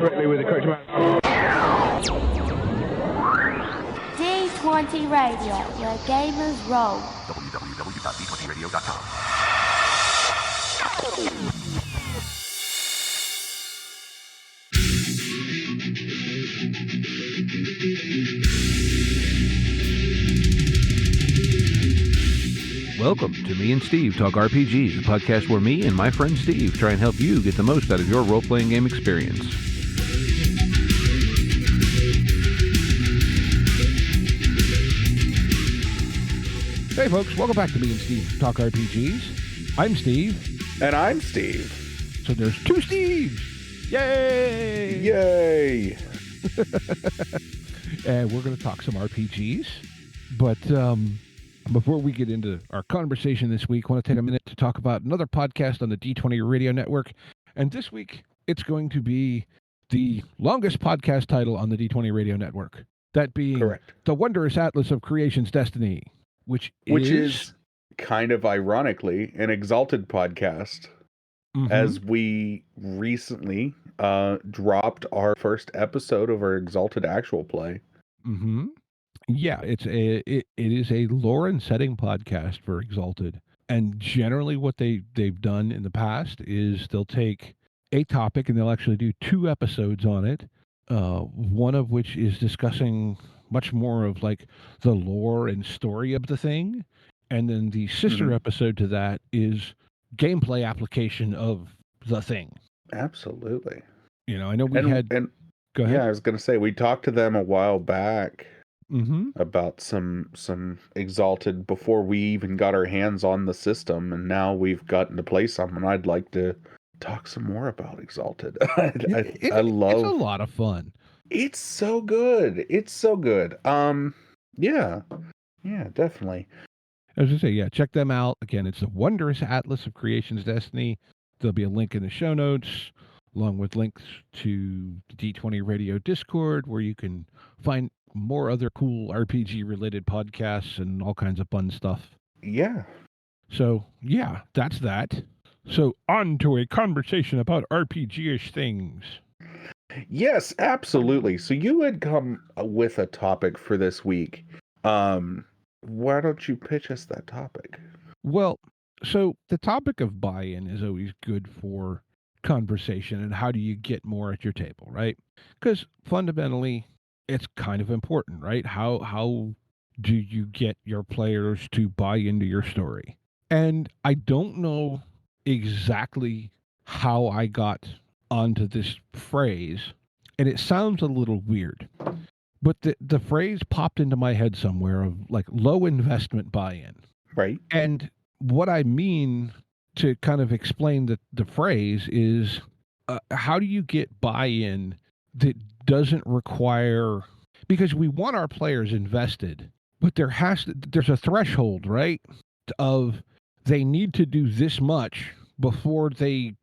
correctly with the correct amount. D20 Radio, where gamers roll. www.d20radio.com. Welcome to Me and Steve Talk RPG, the podcast where me and my friend Steve try and help you get the most out of your role-playing game experience. Hey folks, welcome back to Me and Steve Talk RPGs. I'm Steve. And I'm Steve. So there's two Steves! Yay! Yay! And we're going to talk some RPGs, but before we get into our conversation this week, I want to take a minute to talk about another podcast on the D20 Radio Network. And this week, it's going to be the longest podcast title on the D20 Radio Network. That being Correct. The Wondrous Atlas of Creation's Destiny, which is kind of ironically an Exalted podcast, as we recently dropped our first episode of our Exalted actual play. Mm-hmm. Yeah, it is a lore and setting podcast for Exalted. And generally what they've done in the past is they'll take a topic and they'll actually do 2 episodes on it. One of which is discussing much more of like the lore and story of the thing. And then the sister episode to that is gameplay application of the thing. Absolutely. You know, I know go ahead. Yeah, I was going to say, we talked to them a while back about some Exalted before we even got our hands on the system, and now we've gotten to play some, and I'd like to talk some more about Exalted. I love it's a lot of fun. It's so good. It's so good. Yeah, definitely. I was going to say, yeah, check them out. Again, it's the Wondrous Atlas of Creation's Destiny. There'll be a link in the show notes, along with links to the D20 Radio Discord, where you can find more other cool RPG-related podcasts and all kinds of fun stuff. Yeah. So, yeah, that's that. So, on to a conversation about RPG-ish things. Yes, absolutely. So you had come with a topic for this week. Why don't you pitch us that topic? Well, so the topic of buy-in is always good for conversation, and how do you get more at your table, right? Because fundamentally, it's kind of important, right? How do you get your players to buy into your story? And I don't know exactly how I got onto this phrase, and it sounds a little weird, but the phrase popped into my head somewhere of like low investment buy-in. Right. And what I mean to kind of explain the phrase is how do you get buy-in that doesn't require, because we want our players invested, but there's a threshold, right? Of they need to do this much before they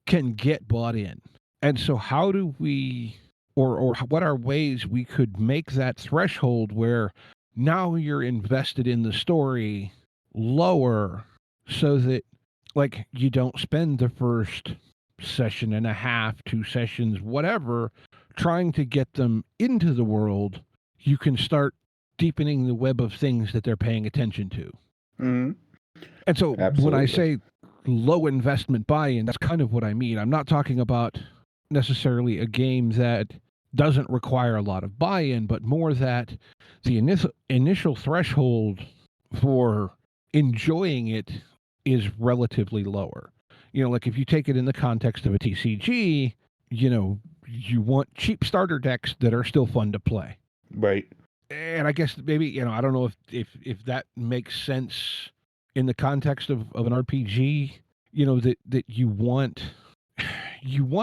can get bought in. And so how do we, or what are ways we could make that threshold where now you're invested in the story lower, so that like you don't spend the first session and a half, 2 sessions, whatever, trying to get them into the world. You can start deepening the web of things that they're paying attention to. Mm-hmm. And so Absolutely. when I say low investment buy-in, that's kind of what I mean. I'm not talking about necessarily a game that doesn't require a lot of buy-in, but more that the initial threshold for enjoying it is relatively lower. You know, like if you take it in the context of a TCG, you know, you want cheap starter decks that are still fun to play. Right. And I guess maybe, you know, I don't know if that makes sense in the context of an RPG, you know, that you want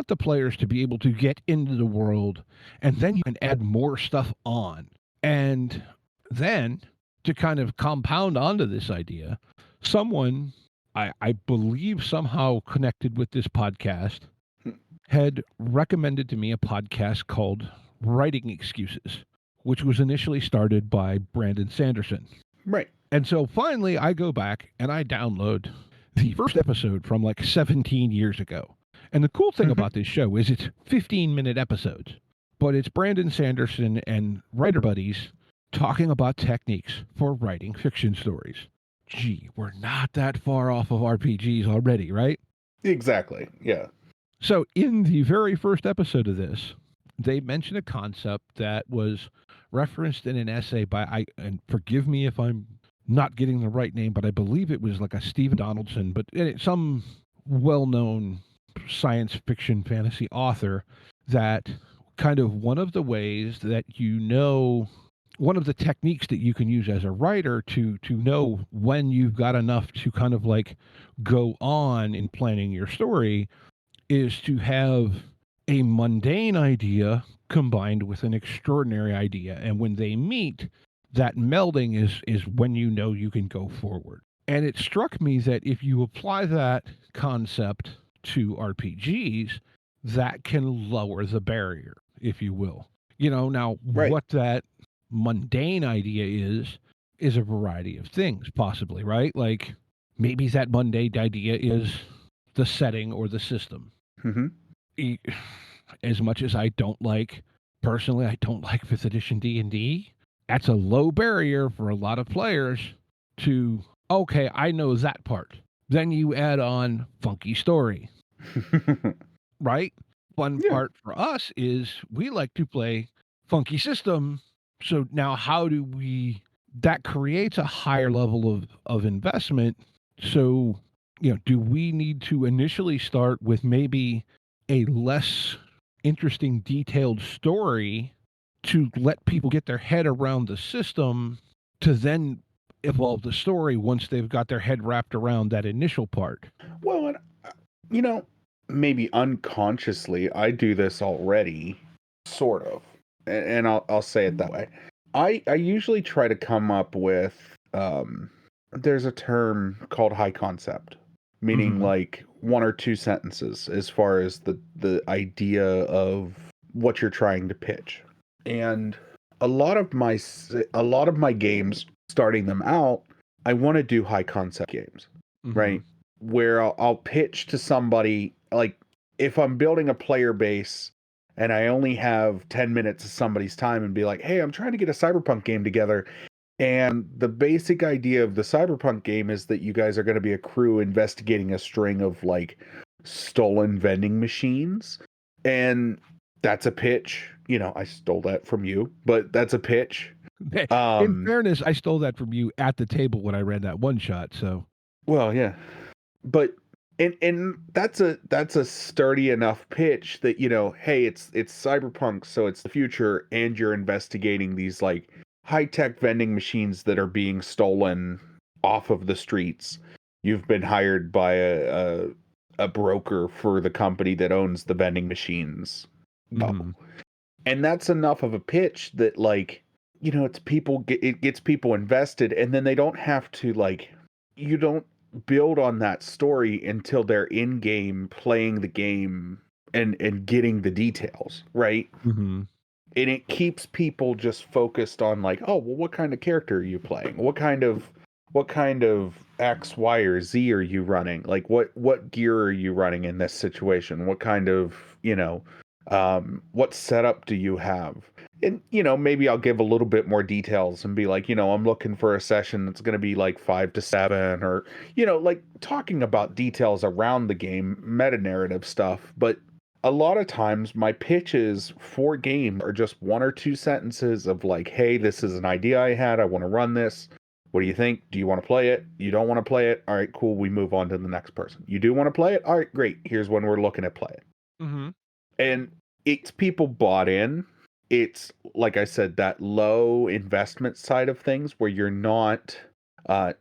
the players to be able to get into the world, and then you can add more stuff on. And then to kind of compound onto this idea, someone, I believe somehow connected with this podcast, had recommended to me a podcast called Writing Excuses, which was initially started by Brandon Sanderson. Right. And so finally I go back and I download the first episode from like 17 years ago. And the cool thing about this show is it's 15-minute episodes, but it's Brandon Sanderson and writer buddies talking about techniques for writing fiction stories. Gee, we're not that far off of RPGs already, right? Exactly. Yeah. So in the very first episode of this, they mentioned a concept that was referenced in an essay by, and forgive me if I'm not getting the right name, but I believe it was like a Stephen Donaldson, but some well-known science fiction fantasy author, that kind of one of the ways that one of the techniques that you can use as a writer to know when you've got enough to kind of like go on in planning your story is to have a mundane idea combined with an extraordinary idea. And when they meet, that melding is when you know you can go forward. And it struck me that if you apply that concept to RPGs, that can lower the barrier, if you will. Now Right. what that mundane idea is a variety of things, possibly, right? Like maybe that mundane idea is the setting or the system. Mm-hmm. As much as I don't like 5th edition D&D, that's a low barrier for a lot of players to, okay, I know that part. Then you add on funky story, right? Fun part for us is we like to play funky system. So now that creates a higher level of investment. So, do we need to initially start with maybe a less interesting, detailed story to let people get their head around the system to then evolve the story once they've got their head wrapped around that initial part? Well, maybe unconsciously, I do this already, sort of, and I'll say it that way. I usually try to come up with there's a term called high concept, meaning like one or two sentences as far as the idea of what you're trying to pitch. And a lot of my games, starting them out, I want to do high concept games, right? Where I'll pitch to somebody, like if I'm building a player base and I only have 10 minutes of somebody's time, and be like, hey, I'm trying to get a cyberpunk game together. And the basic idea of the cyberpunk game is that you guys are going to be a crew investigating a string of like stolen vending machines. And that's a pitch. I stole that from you, but that's a pitch. In fairness, I stole that from you at the table when I ran that one shot. So, well, yeah, but and that's a sturdy enough pitch that hey, it's cyberpunk, so it's the future, and you're investigating these like high-tech vending machines that are being stolen off of the streets. You've been hired by a broker for the company that owns the vending machines. And that's enough of a pitch that like it gets people invested, and then they don't have to you don't build on that story until they're in game playing the game and getting the details right. And it keeps people just focused on like, oh well, what kind of character are you playing, what kind of X, Y, or Z are you running, like what gear are you running in this situation, what kind of what setup do you have. And maybe I'll give a little bit more details and be like, I'm looking for a session that's going to be like 5 to 7, or like talking about details around the game, meta narrative stuff. But a lot of times my pitches for game are just one or two sentences of like, hey, this is an idea I had, I want to run this, what do you think, do you want to play it, you don't want to play it, all right, cool, we move on to the next person. You do want to play it, all right, great, here's when we're looking at play it. And it's people bought in. It's, like I said, that low investment side of things where you're not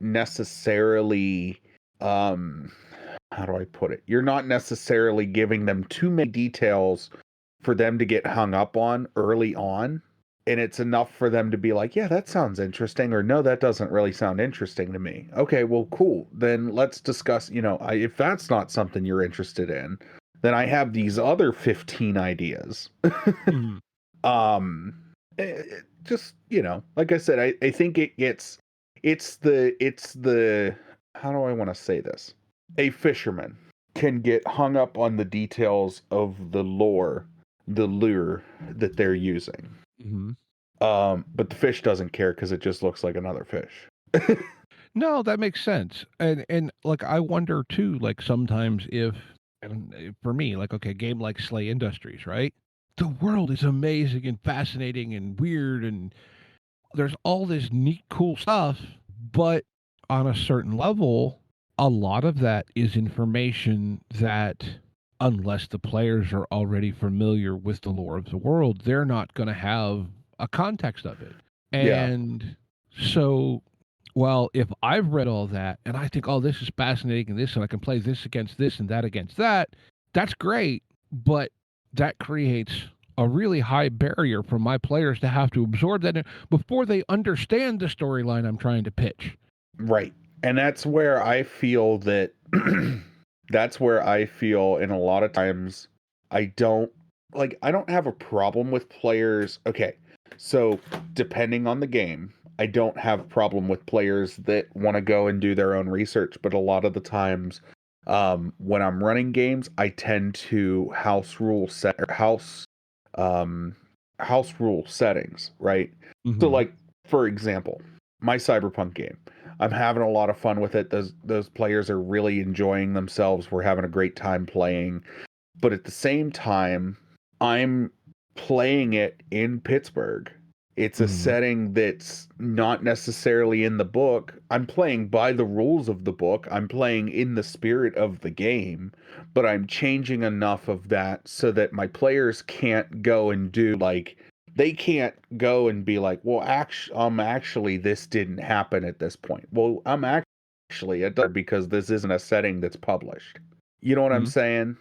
necessarily, how do I put it? You're not necessarily giving them too many details for them to get hung up on early on. And it's enough for them to be like, yeah, that sounds interesting, or no, that doesn't really sound interesting to me. Okay, well, cool. Then let's discuss, if that's not something you're interested in, then I have these other 15 ideas. Just, like I said, I think it's the how do I want to say this? A fisherman can get hung up on the details of the lure that they're using. Mm-hmm. But the fish doesn't care because it just looks like another fish. No, that makes sense. And like I wonder too, like sometimes if for me, like okay, a game like Slay Industries, right? The world is amazing and fascinating and weird and there's all this neat cool stuff, but on a certain level, a lot of that is information that unless the players are already familiar with the lore of the world, they're not going to have a context of it. Yeah. And so well, if I've read all that and I think, oh, this is fascinating and this, and I can play this against this and that against that, that's great. But that creates a really high barrier for my players to have to absorb that before they understand the storyline I'm trying to pitch. Right. And that's where I feel that, that's where I feel in a lot of times I don't have a problem with players. Okay. So depending on the game, I don't have a problem with players that want to go and do their own research, but a lot of the times when I'm running games, I tend to house rule settings, right? Mm-hmm. So like, for example, my Cyberpunk game, I'm having a lot of fun with it. Those players are really enjoying themselves. We're having a great time playing. But at the same time, I'm playing it in Pittsburgh. It's a setting that's not necessarily in the book. I'm playing by the rules of the book. I'm playing in the spirit of the game, but I'm changing enough of that so that my players can't go and do they can't go and be like, well, actually, this didn't happen at this point. Well, actually, it does because this isn't a setting that's published. You know what I'm saying?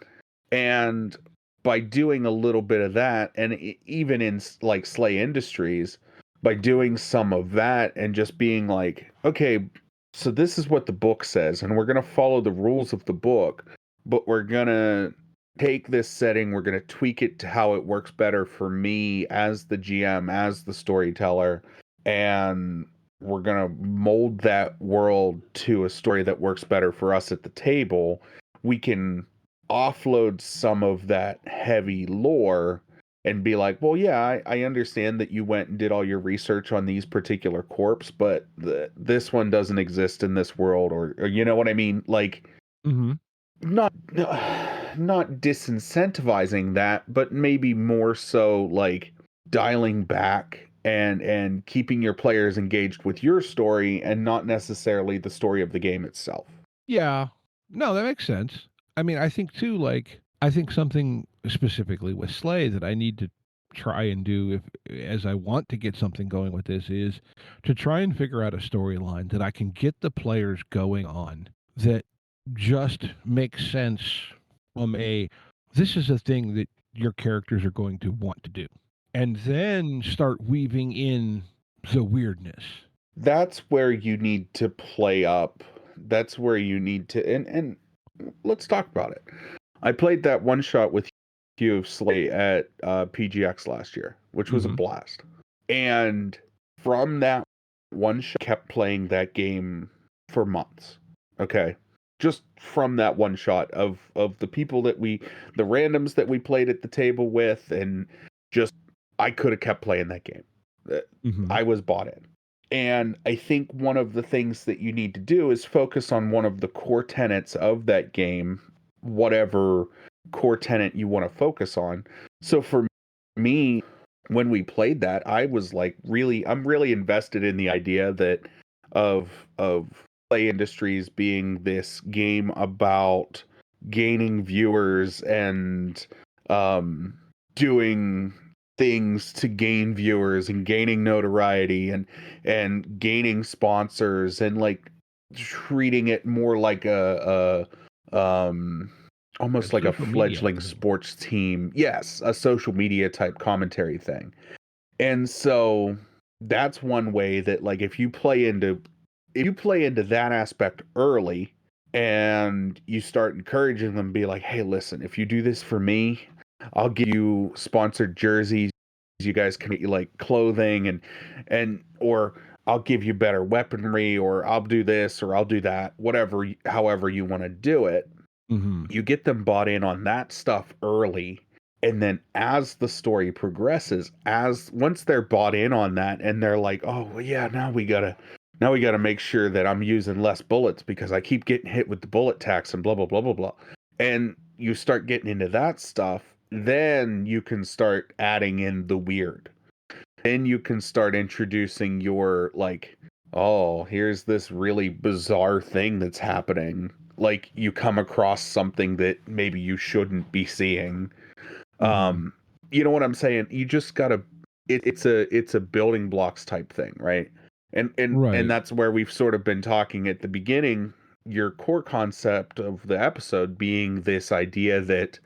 And by doing a little bit of that, and even in like Slay Industries, by doing some of that and just being like, okay, so this is what the book says, and we're going to follow the rules of the book, but we're going to take this setting, we're going to tweak it to how it works better for me as the GM, as the storyteller, and we're going to mold that world to a story that works better for us at the table. We can offload some of that heavy lore and be like, well, yeah, I understand that you went and did all your research on these particular corps, but this one doesn't exist in this world, or you know what I mean? Like, not disincentivizing that, but maybe more so like dialing back and keeping your players engaged with your story and not necessarily the story of the game itself. Yeah. No, that makes sense. I mean, I think too, like, I think something specifically with Slay that I need to try and do as I want to get something going with this is to try and figure out a storyline that I can get the players going on that just makes sense from this is a thing that your characters are going to want to do. And then start weaving in the weirdness. That's where you need to play up. That's where you need to, and let's talk about it. I played that one shot with you of Slay at PGX last year, which was a blast. And from that one shot, kept playing that game for months. Okay. Just from that one shot of the people that the randoms that we played at the table with, and just, I could have kept playing that game. I was bought in. And I think one of the things that you need to do is focus on one of the core tenets of that game, whatever core tenet you want to focus on. So for me, when we played that, I was like, I'm really invested in the idea that of Play Industries being this game about gaining viewers and doing things to gain viewers and gaining notoriety and gaining sponsors, and like treating it more like a almost like a fledgling sports team. Yes, a social media type commentary thing. And so that's one way that, like, if you play into that aspect early and you start encouraging them, be like, hey, listen, if you do this for me, I'll give you sponsored jerseys. You guys can get you like clothing and or I'll give you better weaponry, or I'll do this or I'll do that, whatever, however you want to do it. You get them bought in on that stuff early, and then as the story progresses, once they're bought in on that and they're like, oh well, yeah, now we gotta make sure that I'm using less bullets because I keep getting hit with the bullet tax and blah blah blah blah blah, and you start getting into that stuff, then you can start adding in the weird. Then you can start introducing your, like, oh, here's this really bizarre thing that's happening. Like, you come across something that maybe you shouldn't be seeing. You know what I'm saying? You just gotta. It's a building blocks type thing, right? And that's where we've sort of been talking at the beginning. Your core concept of the episode being this idea that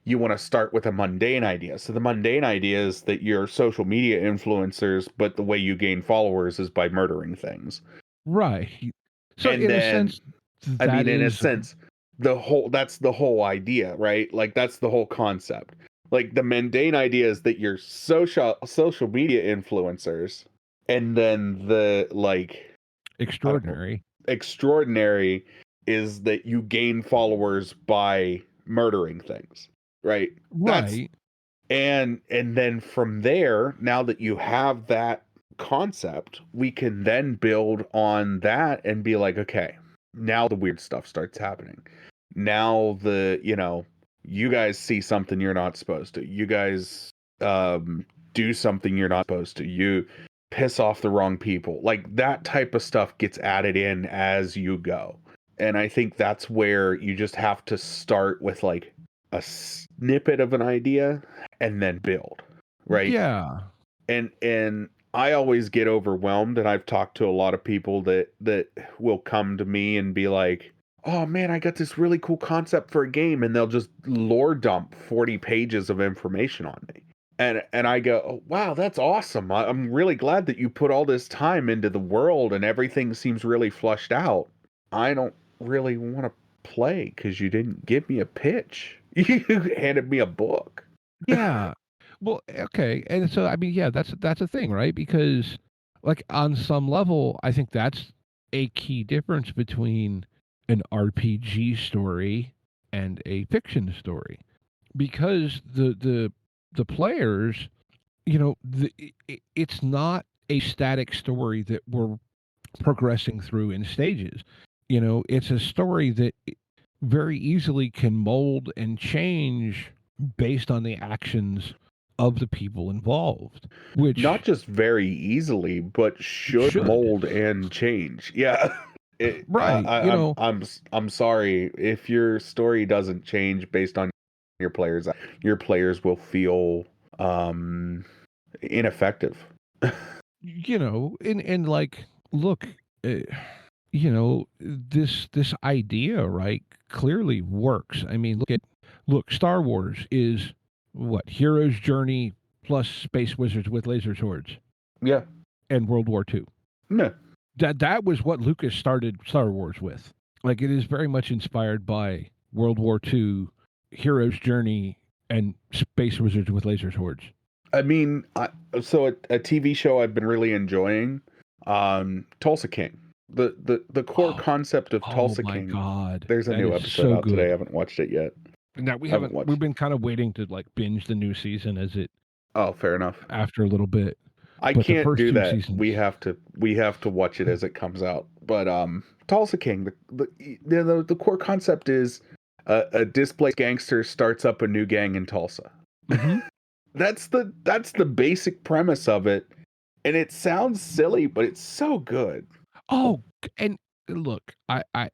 you want to start with a mundane idea. So the mundane idea is that you're social media influencers, but the way you gain followers is by murdering things. Right. So and in then, a sense, in a sense, that's the whole idea, right? Like, that's the whole concept. Like, the mundane idea is that you're social media influencers, and then the, like, extraordinary is that you gain followers by murdering things, right? Right. And then from there, now that you have that concept, we can then build on that and be like, okay, now the weird stuff starts happening. Now you guys see something you're not supposed to. You guys do something you're not supposed to. You piss off the wrong people. Like, that type of stuff gets added in as you go. And I think that's where you just have to start with, like, a snippet of an idea and then build, right? Yeah. And I always get overwhelmed, and I've talked to a lot of people that will come to me and be like, oh man, I got this really cool concept for a game, and they'll just lore dump 40 pages of information on me. And I go, oh, wow, that's awesome. I'm really glad that you put all this time into the world and everything seems really flushed out. I don't really want to play because you didn't give me a pitch. You handed me a book. Yeah. Well, okay. And so, I mean, yeah, that's a thing, right? Because, like, on some level, I think that's a key difference between an RPG story and a fiction story. Because the players, it's not a static story that we're progressing through in stages. It's a story that very easily can mold and change based on the actions of the people involved, which not just very easily, but should mold and change. Yeah. Right. I'm sorry if your story doesn't change based on your players will feel ineffective. And like, look, this idea, right, clearly works. I mean, look, Star Wars is what? Hero's journey plus space wizards with laser swords. Yeah. And World War II. No. That was what Lucas started Star Wars with. Like, it is very much inspired by World War II, hero's journey, and space wizards with laser swords. I mean, so a TV show I've been really enjoying, Tulsa King. The core concept of Tulsa King. Oh my God. There's a new episode out today. I haven't watched it yet. Now we've been kind of waiting to, like, binge the new season as it. Oh, fair enough. After a little bit. I can't do that. Seasons, we have to watch it as it comes out. But Tulsa King, the core concept is a displaced gangster starts up a new gang in Tulsa. Mm-hmm. That's the basic premise of it, and it sounds silly, but it's so good. Oh, and look, I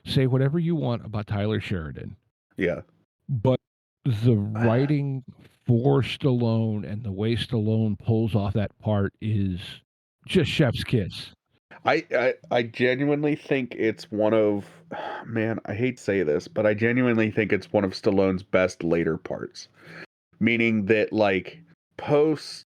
say whatever you want about Tyler Sheridan. Yeah, but the writing for Stallone and the way Stallone pulls off that part is just chef's kiss. I genuinely think it's one of, man, I hate to say this, but I genuinely think it's one of Stallone's best later parts. Meaning that, like, post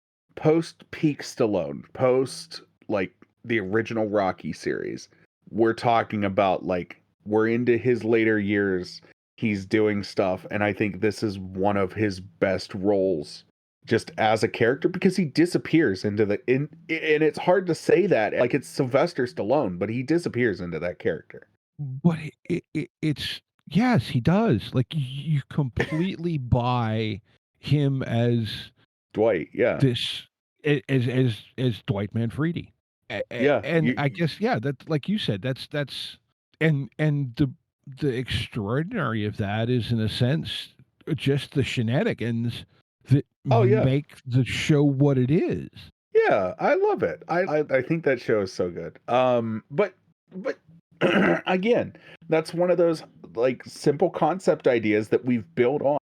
peak Stallone, post, like, the original Rocky series, we're talking about, like, we're into his later years. He's doing stuff, and I think this is one of his best roles just as a character, because he disappears into and it's hard to say that, like, it's Sylvester Stallone, but he disappears into that character. but it's yes, he does. Like you completely buy him as Dwight, yeah. this as Dwight Manfredi. Yeah. And I guess that like you said, that's and the extraordinary of that is in a sense just the shenanigans that Oh yeah. make the show what it is. Yeah, I love it. I think that show is so good. But again, that's one of those like simple concept ideas that we've built on.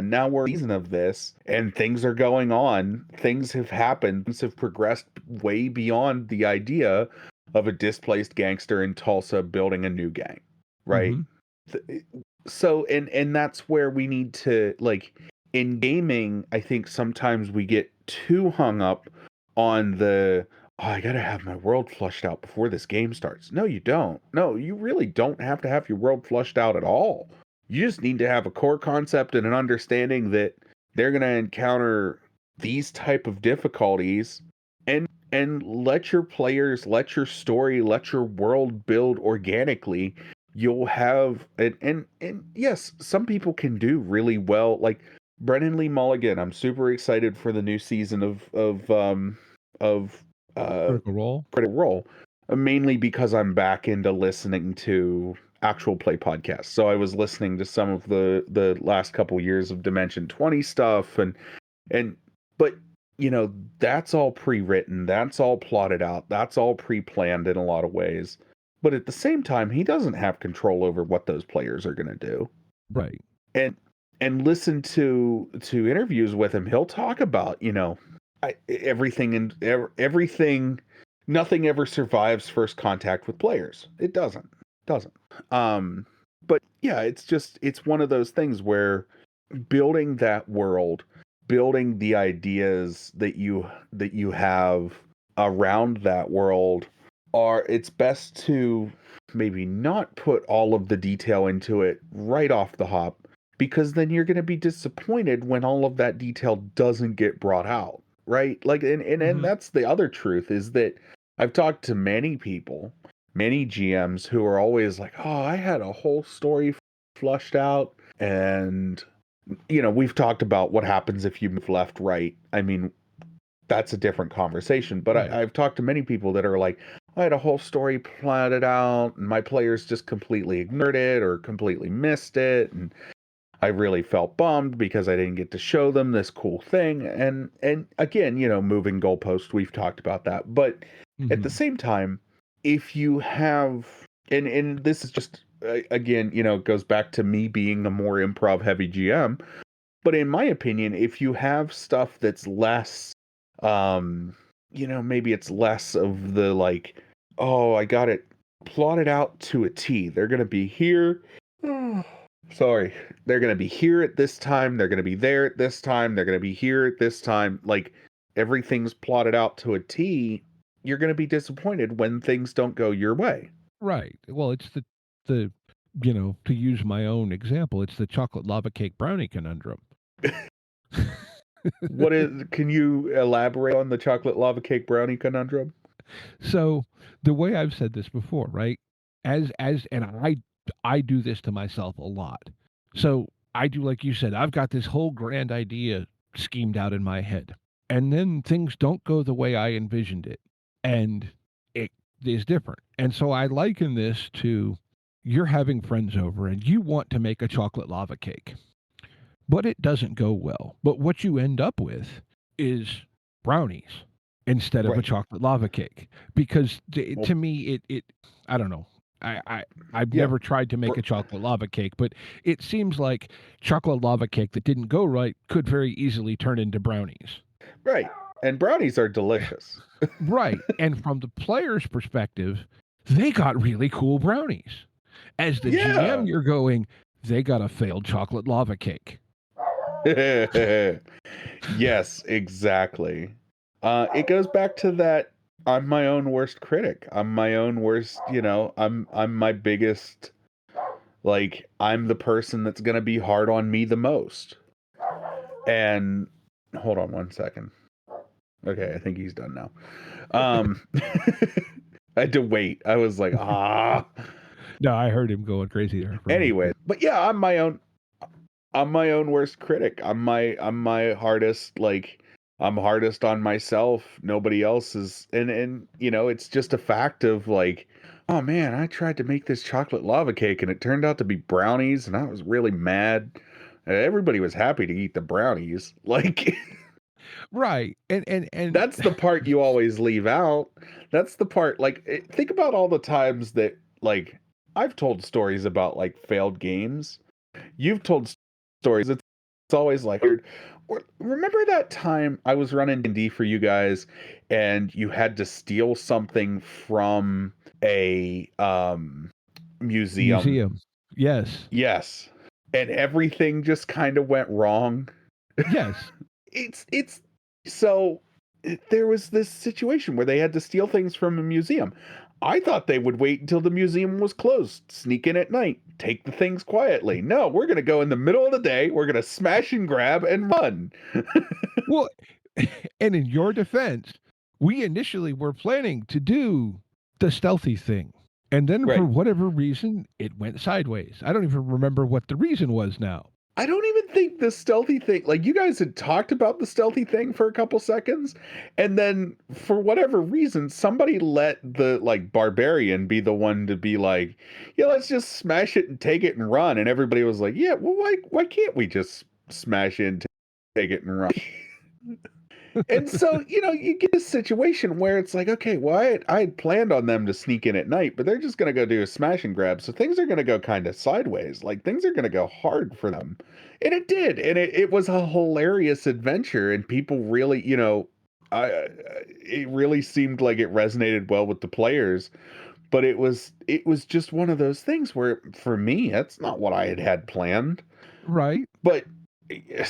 Now we're in a season of this, and things are going on. Things have happened. Things have progressed way beyond the idea of a displaced gangster in Tulsa building a new gang, right? Mm-hmm. So, and that's where we need to like in gaming. I think sometimes we get too hung up on I gotta have my world flushed out before this game starts. No, you don't. No, you really don't have to have your world flushed out at all. You just need to have a core concept and an understanding that they're gonna encounter these type of difficulties and let your players, let your story, let your world build organically. You'll have and yes, some people can do really well. Like Brennan Lee Mulligan, I'm super excited for the new season of Critical Role, mainly because I'm back into listening to actual play podcasts. So I was listening to some of the last couple years of Dimension 20 stuff and but you know, that's all pre-written, that's all plotted out, that's all pre-planned in a lot of ways. But at the same time, he doesn't have control over what those players are going to do. Right. And listen to interviews with him. He'll talk about, you know, everything, nothing ever survives first contact with players. It doesn't. But yeah, it's one of those things where building that world, building the ideas that you have around that world it's best to maybe not put all of the detail into it right off the hop, because then you're going to be disappointed when all of that detail doesn't get brought out, right? Like and that's the other truth, is that I've talked to many people, many GMs who are always like, "Oh, I had a whole story flushed out." And you know, we've talked about what happens if you move left, right. I mean, that's a different conversation, but right. I've talked to many people that are like, I had a whole story plotted out and my players just completely ignored it or completely missed it, and I really felt bummed because I didn't get to show them this cool thing. And again, you know, moving goalposts, we've talked about that. But at the same time, if you have, and this is just, again, you know, it goes back to me being a more improv heavy GM. But in my opinion, if you have stuff that's less, you know, maybe it's less of the like, oh, I got it plotted out to a T. They're going to be here. Sorry. They're going to be here at this time. They're going to be there at this time. They're going to be here at this time. Like everything's plotted out to a T. You're going to be disappointed when things don't go your way. Right. Well, it's the you know, to use my own example, it's the chocolate lava cake brownie conundrum. Can you elaborate on the chocolate lava cake brownie conundrum? So the way I've said this before, right? And I do this to myself a lot. So I do, like you said, I've got this whole grand idea schemed out in my head. And then things don't go the way I envisioned it. And it is different. And so I liken this to you're having friends over and you want to make a chocolate lava cake. But it doesn't go well. But what you end up with is brownies instead of a chocolate lava cake. Because to me, it I don't know. I've never tried to make a chocolate lava cake, but it seems like chocolate lava cake that didn't go right could very easily turn into brownies. Right. And brownies are delicious. Right. And from the player's perspective, they got really cool brownies. As the GM, you're going, they got a failed chocolate lava cake. Yes, exactly. It goes back to that. I'm my own worst critic. I'm my own worst, you know, I'm my biggest, like, I'm the person that's going to be hard on me the most. And hold on one second. Okay, I think he's done now. I had to wait. I was like, No, I heard him going crazy there. Anyway, but yeah, I'm my own worst critic. I'm my hardest, like, I'm hardest on myself. Nobody else is, and you know, it's just a fact of like, oh man, I tried to make this chocolate lava cake and it turned out to be brownies and I was really mad. Everybody was happy to eat the brownies. Like right. And that's the part you always leave out. That's the part, like, think about all the times that, like, I've told stories about like failed games. You've told stories. It's always like, or remember that time I was running D&D for you guys and you had to steal something from a museum. Yes. Yes. And everything just kind of went wrong. Yes. It's so there was this situation where they had to steal things from a museum. I thought they would wait until the museum was closed, sneak in at night, take the things quietly. No, we're going to go in the middle of the day. We're going to smash and grab and run. Well, and in your defense, we initially were planning to do the stealthy thing. And then Right. for whatever reason, it went sideways. I don't even remember what the reason was now. I don't even think the stealthy thing, like, you guys had talked about the stealthy thing for a couple seconds, and then for whatever reason, somebody let the, like, barbarian be the one to be like, yeah, let's just smash it and take it and run. And everybody was like, yeah, well, why can't we just smash it and take it and run? And so, you know, you get a situation where it's like, okay, well, I had planned on them to sneak in at night, but they're just going to go do a smash and grab. So things are going to go kind of sideways. Like, things are going to go hard for them. And it did. And it was a hilarious adventure. And people really, you know, it really seemed like it resonated well with the players. But it was just one of those things where, for me, that's not what I had planned. Right. But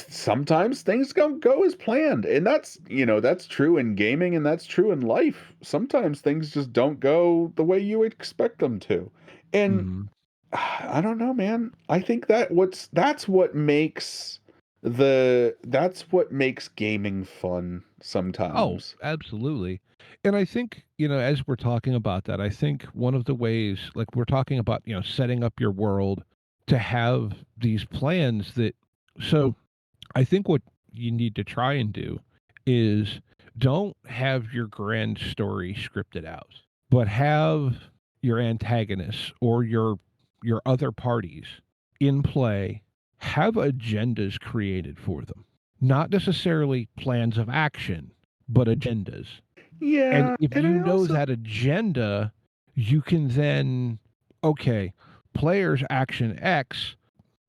sometimes things don't go as planned, and that's, you know, that's true in gaming and that's true in life. Sometimes things just don't go the way you expect them to. And I don't know, man. I think that's what makes gaming fun sometimes. Oh, absolutely. And I think, you know, as we're talking about that, I think one of the ways, like we're talking about, you know, setting up your world to have these plans that, so I think what you need to try and do is don't have your grand story scripted out, but have your antagonists or your other parties in play have agendas created for them. Not necessarily plans of action, but agendas. Yeah, And if and you I know also that agenda, you can then, okay, players action X,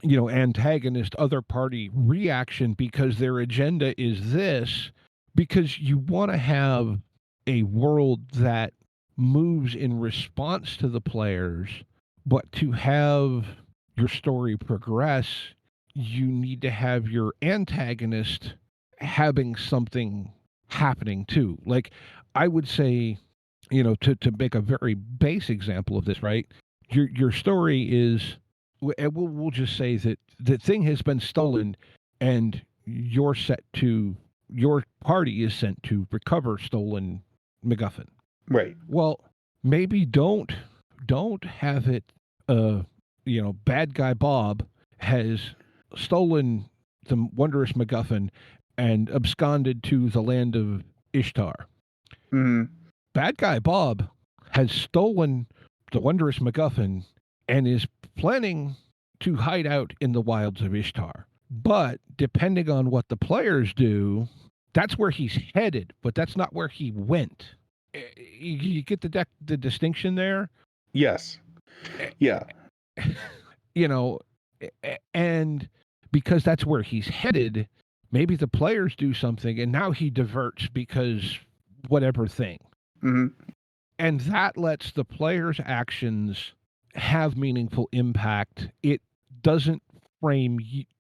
you know, antagonist other party reaction because their agenda is this, because you want to have a world that moves in response to the players, but to have your story progress, you need to have your antagonist having something happening too. Like, I would say, you know, to make a very base example of this, right? Your story is, and we'll just say that the thing has been stolen, and your party is sent to recover stolen MacGuffin. right. Well, maybe don't have it. You know, bad guy Bob has stolen the wondrous MacGuffin and absconded to the land of Ishtar. Mhm. Bad guy Bob has stolen the wondrous MacGuffin and is planning to hide out in the wilds of Ishtar. But depending on what the players do, that's where he's headed, but that's not where he went. You get the distinction there? Yes. Yeah. You know, and because that's where he's headed, maybe the players do something and now he diverts because whatever thing. Mhm. And that lets the player's actions have meaningful impact. It doesn't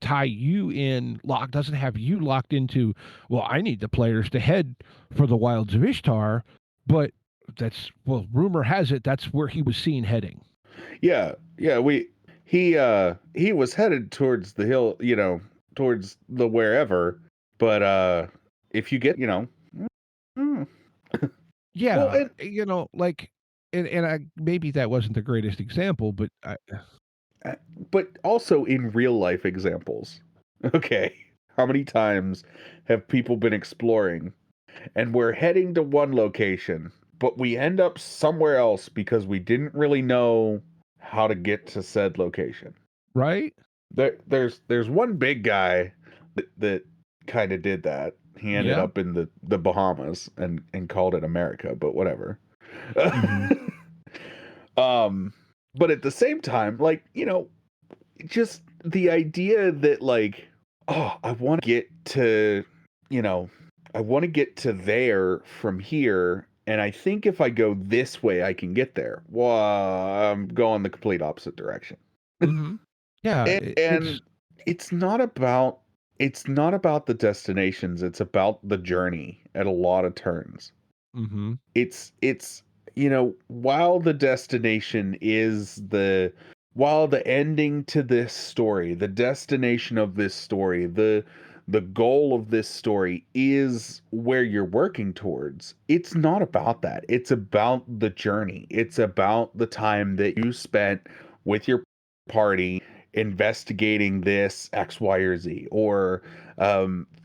tie you in, doesn't have you locked into, well, I need the players to head for the wilds of Ishtar, but rumor has it that's where he was seen heading. Yeah. Yeah, he was headed towards the hill, you know, towards the wherever, but if you get, you know, mm, Yeah, well, and you know, like maybe that wasn't the greatest example, but but also in real life examples. Okay. How many times have people been exploring and we're heading to one location, but we end up somewhere else because we didn't really know how to get to said location? right? There's one big guy that kind of did that. He ended Yeah. up in the Bahamas and called it America, but whatever. Mm-hmm. But at the same time, like, just the idea that, like, oh, I want to get to, I want to get to there from here, and I think if I go this way, I can get there. Well, I'm going the complete opposite direction. Mm-hmm. Yeah, And it's not about the destinations. It's about the journey at a lot of turns. Mm-hmm. It's while the destination is while the ending to this story, the destination of this story, the goal of this story is where you're working towards. It's not about that. It's about the journey. It's about the time that you spent with your party investigating this X, Y, or Z, or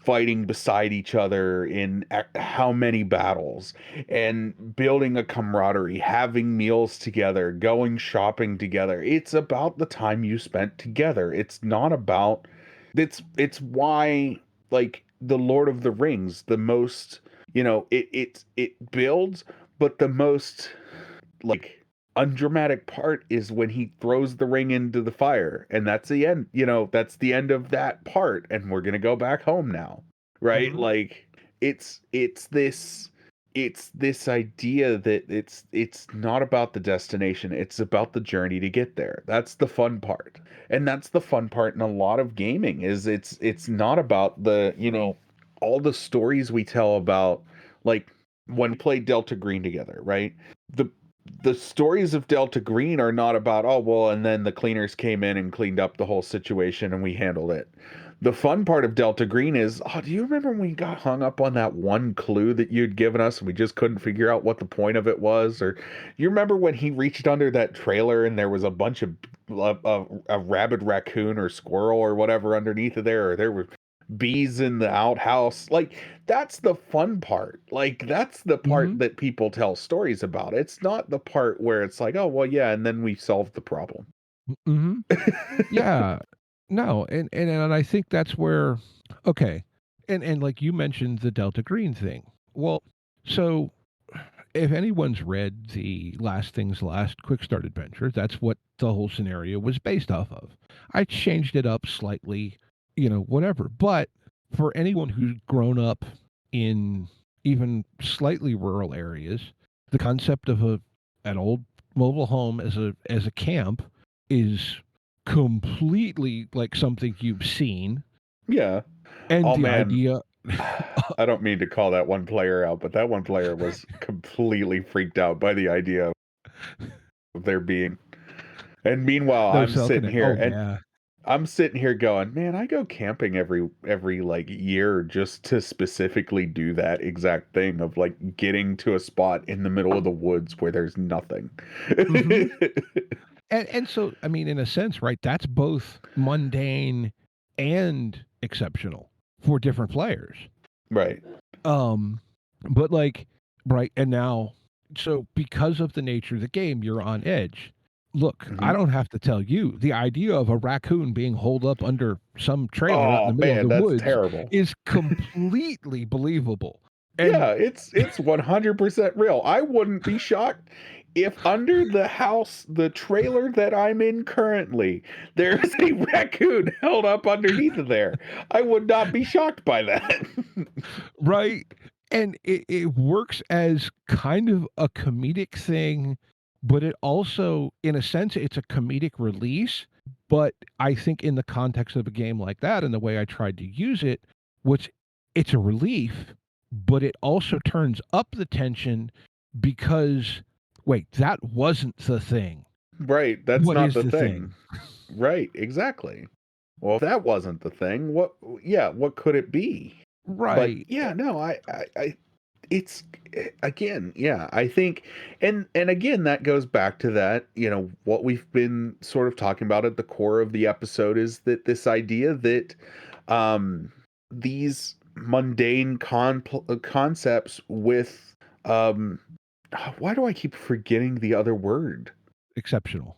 fighting beside each other in how many battles, and building a camaraderie, having meals together, going shopping together. It's about the time you spent together. It's not about it's why, like, the Lord of the Rings, the most, it builds, but the most, like, undramatic part is when he throws the ring into the fire, and that's the end. That's the end of that part, and we're gonna go back home now, right? Mm-hmm. Like, it's this idea that it's not about the destination, it's about the journey to get there. That's the fun part. And that's the fun part in a lot of gaming, is it's not about the, all the stories we tell about, like, when we play Delta Green together, right? The stories of Delta Green are not about, oh, well, and then the cleaners came in and cleaned up the whole situation and we handled it. The fun part of Delta Green is, oh, do you remember when we got hung up on that one clue that you'd given us and we just couldn't figure out what the point of it was? Or you remember when he reached under that trailer and there was a bunch of a rabid raccoon or squirrel or whatever underneath of there, or there were bees in the outhouse? Like, that's the fun part. Like, that's the part Mm-hmm. that people tell stories about. It's not the part where it's like, oh, well, yeah, and then we solved the problem. Mm-hmm. Yeah. No, and I think that's where, okay. And like you mentioned the Delta Green thing. Well, so if anyone's read the Last Things Last Quick Start Adventure, that's what the whole scenario was based off of. I changed it up slightly, whatever. But for anyone who's grown up in even slightly rural areas, the concept of an old mobile home as a camp is completely like something you've seen. Yeah. And Oh, the man. idea, I don't mean to call that one player out, but that one player was completely freaked out by the idea of there being. And meanwhile, those yeah. I'm sitting here going, man, I go camping every like year just to specifically do that exact thing of, like, getting to a spot in the middle of the woods where there's nothing. Mm-hmm. And so, I mean, in a sense, right, that's both mundane and exceptional for different players. Right. But like, right, and now, so because of the nature of the game, you're on edge. Look, I don't have to tell you, the idea of a raccoon being holed up under some trailer out in the Oh, middle of man, the that's woods terrible. is completely believable. And Yeah, it's 100% real. I wouldn't be shocked if under the house, the trailer that I'm in currently, there's a raccoon held up underneath of there. I would not be shocked by that. right. And it works as kind of a comedic thing, but it also, in a sense, it's a comedic release. But I think in the context of a game like that and the way I tried to use it, it's a relief, but it also turns up the tension because, wait, that wasn't the thing. Right, that's What not is the the thing. Right, exactly. Well, if that wasn't the thing, what could it be? But Right. yeah, no, it's again, yeah, I think, and again, that goes back to that, what we've been sort of talking about at the core of the episode is that this idea that these mundane concepts with why do I keep forgetting the other word? Exceptional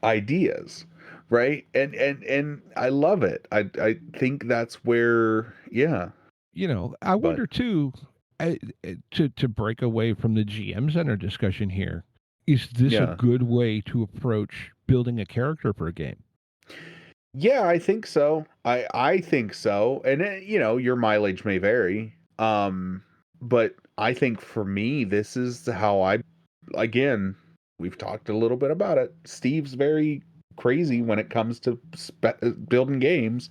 ideas, right? And I love it. I think that's where, yeah. I wonder too, to break away from the GM Center discussion here, is this a good way to approach building a character for a game? Yeah, I think so. I think so. And your mileage may vary. But I think for me, this is how again, we've talked a little bit about it. Steve's very crazy when it comes to building games.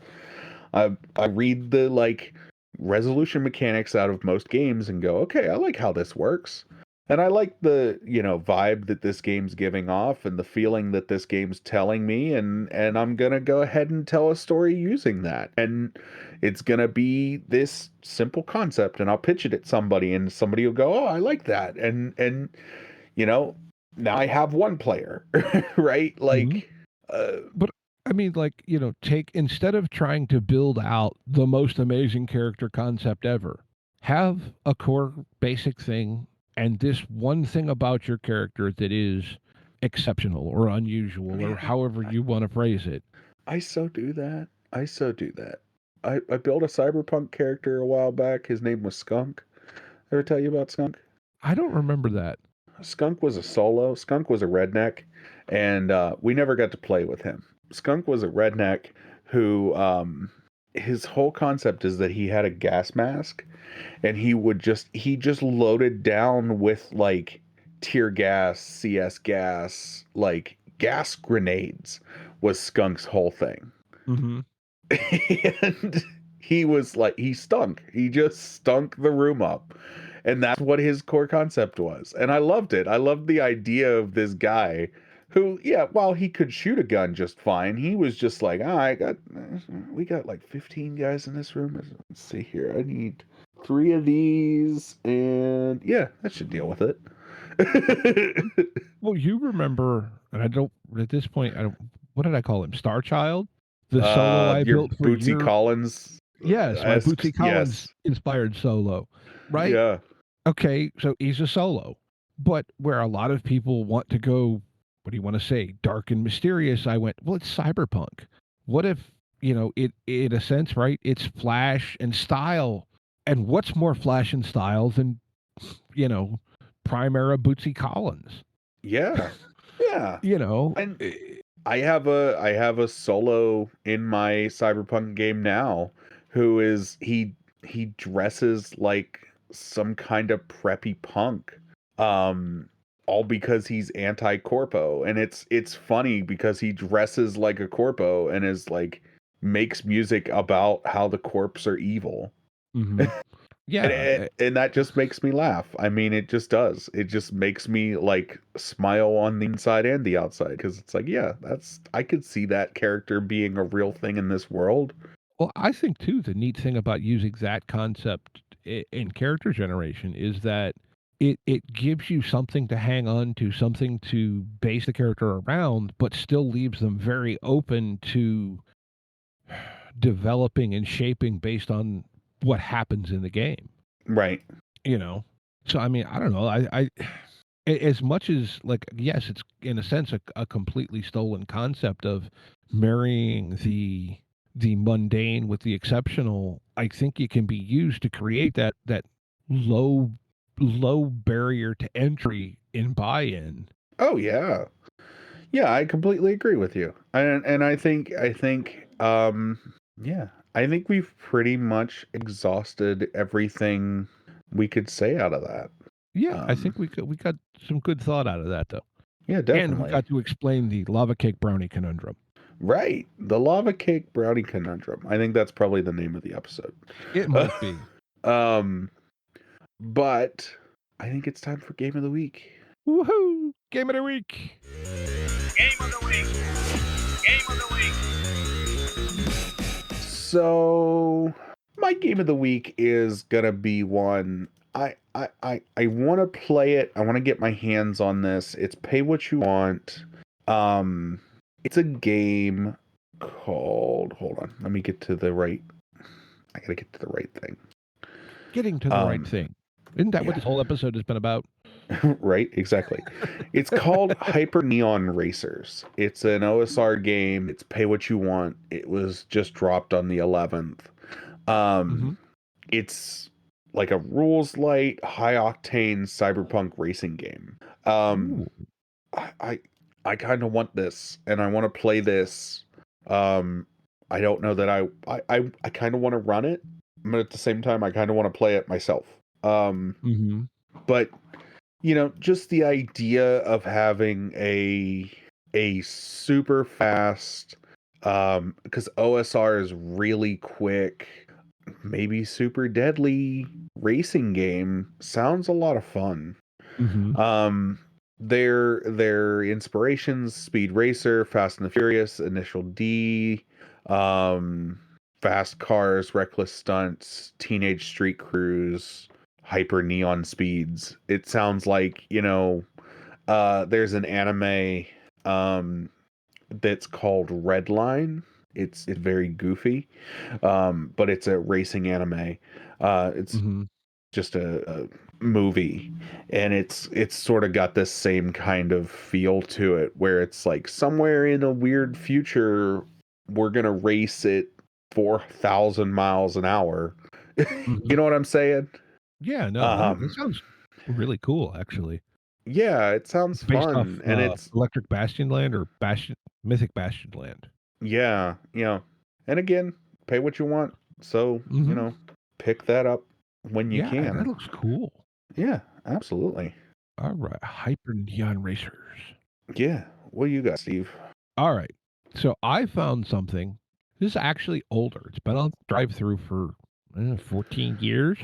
I read the resolution mechanics out of most games and go, okay, I like how this works. And I like the, vibe that this game's giving off and the feeling that this game's telling me. And I'm going to go ahead and tell a story using that. And it's going to be this simple concept and I'll pitch it at somebody and somebody will go, oh, I like that. And now I have one player, right? But I mean, instead of trying to build out the most amazing character concept ever, have a core basic thing and this one thing about your character that is exceptional or unusual or however you want to phrase it. I so do that. I built a cyberpunk character a while back. His name was Skunk. Ever tell you about Skunk? I don't remember that. Skunk was a solo. Skunk was a redneck, and we never got to play with him. Skunk was a redneck who, his whole concept is that he had a gas mask, and he just loaded down with tear gas, CS gas, gas grenades was Skunk's whole thing. Mm-hmm. And he stunk. He just stunk the room up. And that's what his core concept was. And I loved it. I loved the idea of this guy who, while he could shoot a gun just fine, he was just like, we got 15 guys in this room. Let's see here. I need 3 of these. And that should deal with it. Well, you remember, and at this point, what did I call him? Star Child? The solo I built for Bootsy Collins. Yes, my Bootsy Collins inspired solo, right? Yeah. Okay, so he's a solo. But where a lot of people want to go, what do you want to say, dark and mysterious, I went, well, it's cyberpunk. What if, it in a sense, right, it's flash and style. And what's more flash and style than, Prime era Bootsy Collins? Yeah. Yeah. And I have a solo in my cyberpunk game now who is he dresses like some kind of preppy punk, all because he's anti-corpo, and it's funny because he dresses like a corpo and is makes music about how the corps are evil. Mm-hmm. Yeah, and that just makes me laugh. I mean, it just does. It just makes me smile on the inside and the outside, because it's I could see that character being a real thing in this world. Well, I think too the neat thing about using that concept in character generation is that it gives you something to hang on to, something to base the character around, but still leaves them very open to developing and shaping based on what happens in the game. Right. So I mean, I don't know. I as much as yes, it's in a sense a completely stolen concept of marrying the mundane with the exceptional. I think it can be used to create that low barrier to entry in buy-in. Oh yeah. Yeah, I completely agree with you. And I think I think we've pretty much exhausted everything we could say out of that. Yeah, I think we got some good thought out of that, though. Yeah, definitely. And we got to explain the lava cake brownie conundrum. Right, the lava cake brownie conundrum. I think that's probably the name of the episode. It might be. But I think it's time for Game of the Week. Woohoo! Game of the Week! Game of the Week! Game of the Week! So My game of the week is gonna be one. I want to play it. I want to get my hands on this. It's pay what you want. It's a game called. Hold on. Let me get to the right. I gotta get to the right thing. Getting to the right thing. Isn't that what this whole episode has been about? Right, exactly. It's called Hyper Neon Racers. It's an OSR game. It's pay what you want. It was just dropped on the 11th. It's like a rules light, high octane cyberpunk racing game. I kind of want this, and I want to play this. I don't know that I kind of want to run it, but at the same time, I kind of want to play it myself. But you know, just the idea of having a super fast, because OSR is really quick, maybe super deadly racing game sounds a lot of fun. Their inspirations: Speed Racer, Fast and the Furious, Initial D, Fast Cars, Reckless Stunts, Teenage Street Cruise, Hyper Neon Speeds. It sounds like, you know, there's an anime that's called Redline. It's very goofy, but it's a racing anime. It's just a movie, and it's sort of got this same kind of feel to it, where it's like somewhere in a weird future we're gonna race at 4,000 miles an hour. You know what I'm saying? Yeah, no, that sounds really cool, actually. Yeah, it sounds Based fun, off and it's Electric Bastion Land or Mythic Bastion Land. yeah, and again, pay what you want, so you know, pick that up when you can. That looks cool. Yeah, absolutely. All right, Hyper Neon Racers. Yeah, what do you got, Steve? All right, so I found something. This is actually older. It's been on drive-through for 14 years.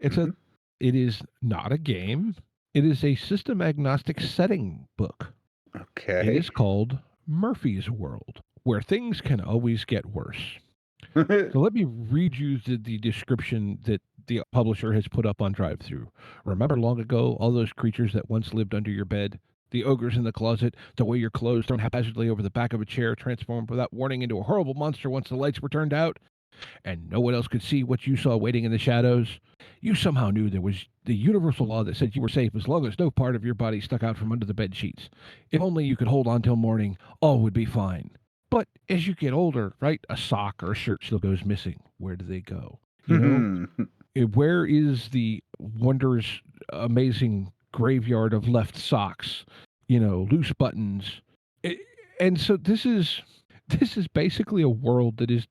It is not a game. It is a system agnostic setting book. Okay. It is called Murphy's World, where things can always get worse. So let me read you the description that the publisher has put up on drive-through. Remember long ago, all those creatures that once lived under your bed? The ogres in the closet, the way your clothes thrown haphazardly over the back of a chair transformed without warning into a horrible monster once the lights were turned out? And no one else could see what you saw waiting in the shadows? You somehow knew there was the universal law that said you were safe as long as no part of your body stuck out from under the bed sheets. If only you could hold on till morning, all would be fine. But as you get older, right, a sock or a shirt still goes missing. Where do they go? You know, where is the wondrous, amazing graveyard of left socks? You know, loose buttons. And so this is basically a world that is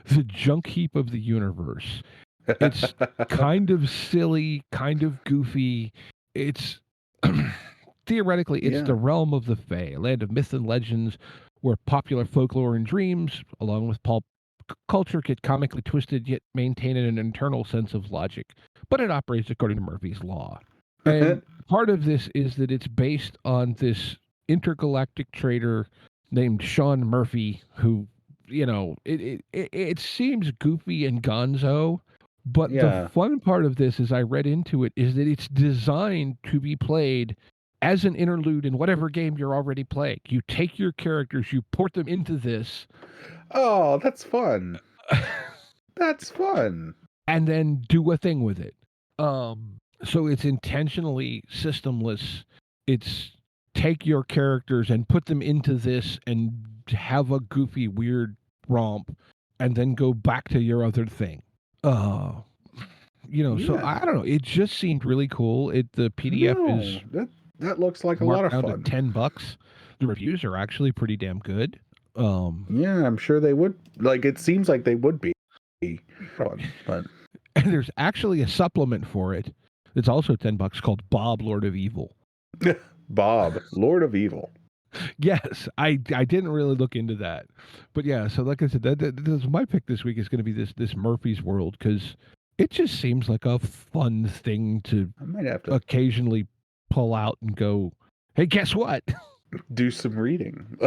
the junk heap of the universe. It's kind of silly, kind of goofy. It's theoretically, it's the realm of the Fae, a land of myth and legends where popular folklore and dreams, along with pulp culture, get comically twisted yet maintain an internal sense of logic. But it operates according to Murphy's Law. And part of this is that it's based on this intergalactic trader named Sean Murphy, who, you know, it seems goofy and gonzo, but the fun part of this, as I read into it, is that it's designed to be played as an interlude in whatever game you're already playing. You take your characters, you port them into this. Oh, that's fun. That's fun. And then do a thing with it. So it's intentionally systemless. It's take your characters and put them into this and have a goofy, weird romp, and then go back to your other thing. You know, so I don't know. It just seemed really cool. The PDF is that looks like a lot of fun. $10. The reviews are actually pretty damn good. Yeah, I'm sure they would. Like, it seems like they would be fun, but and there's actually a supplement for it. It's also $10 called Bob, Lord of Evil. Bob, Lord of Evil. Yes, I didn't really look into that, but yeah. So like I said, that's my pick this week is going to be this Murphy's World, because it just seems like a fun thing to I might have to occasionally pull out and go, hey, guess what? Do some reading.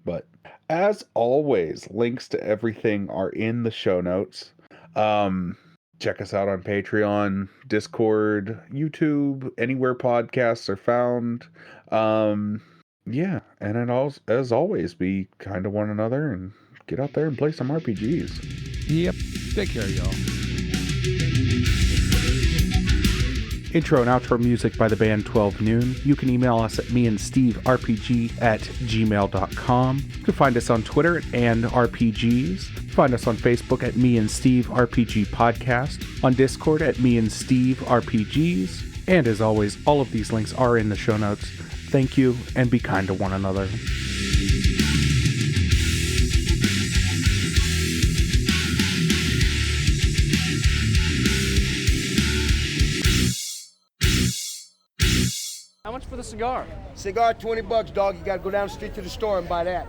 But As always, links to everything are in the show notes. Check us out on Patreon, Discord, YouTube, anywhere podcasts are found. Yeah, and as always, be kind to one another and get out there and play some RPGs. Yep. Take care, y'all. Intro and outro music by the band 12 Noon. You can email us at meandsteverpg@gmail.com. You can find us on Twitter and RPGs. Find us on Facebook at Me and Steve RPG Podcast, on Discord at Me and Steve RPGs, and as always, all of these links are in the show notes. Thank you, and be kind to one another. How much for the cigar? Cigar, $20, dog. You gotta go down the street to the store and buy that.